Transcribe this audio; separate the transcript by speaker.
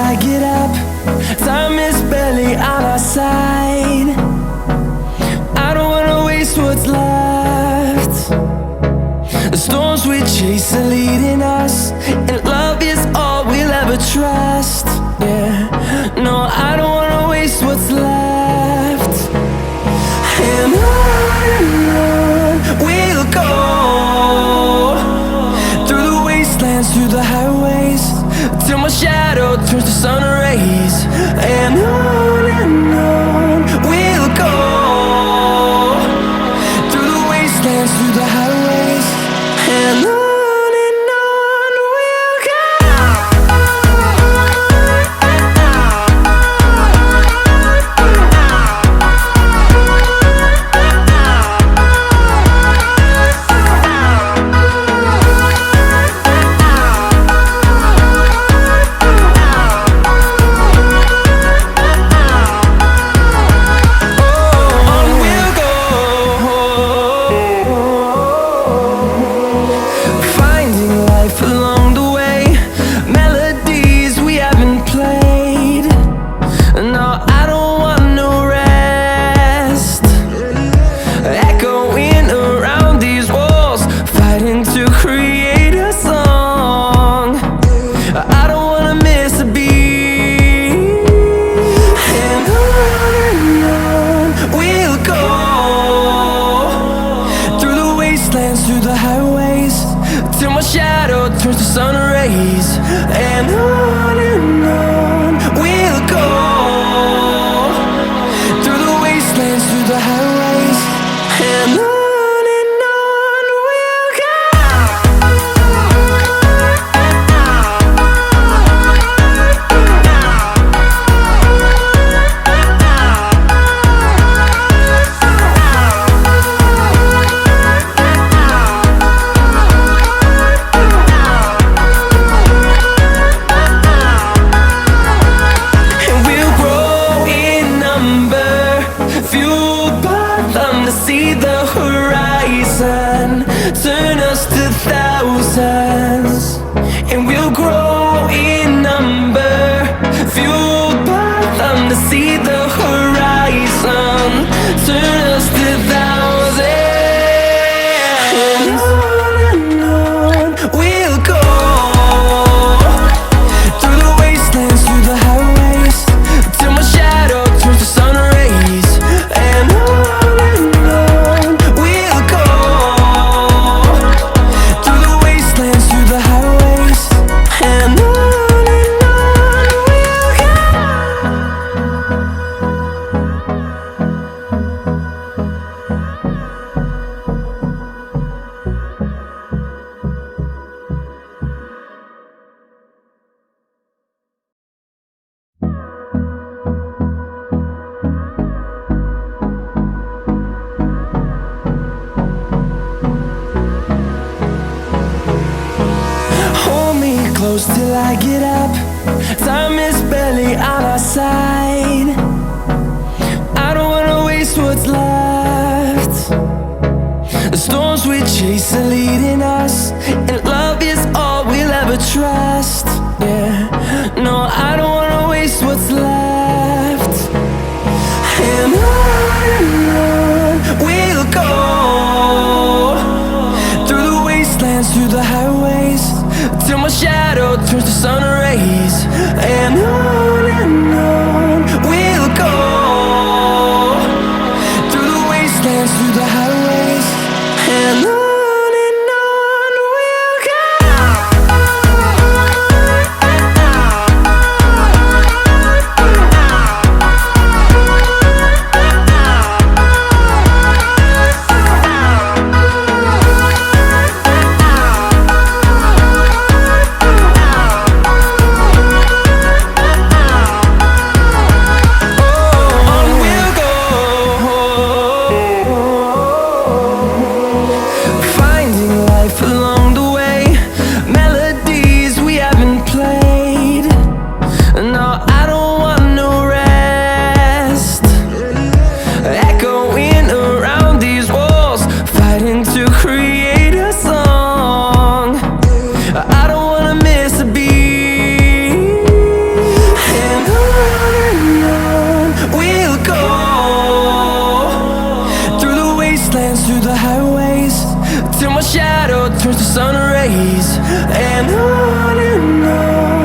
Speaker 1: I get up. Time is barely on our side. I don't wanna waste what's left. The storms we chase are leading us, and love is all we'll ever trust. Yeah, no, I don't wanna waste what's left. And on we'll go, through the wastelands, through the highways, till my shadow turns to sun rays. And on we'll go, through the wastelands, through the highways, and on we'll go. Through the highways, till my shadow turns to sun rays. And on we'll go, through the wastelands, through the highways, and on we'll go. See the horizon, turn us to thousands, and we'll grow in number, fueled by them to see the horizon, turn us to thousands, and on we'll go, through the wastelands, through the highways, till my shadow turns to sun rays. And close till I get up. Time is barely on our side. I don't wanna waste what's left. The storms we chase are leading us, and love is all we'll ever trust. Yeah, no, I don't wanna waste what's left. And on we'll go, through the wastelands, through the highways, till my shadow turns to sun rays. And on we'll go, through the wastelands, through the highways, and on. the highways, till my shadow turns to sun rays. And on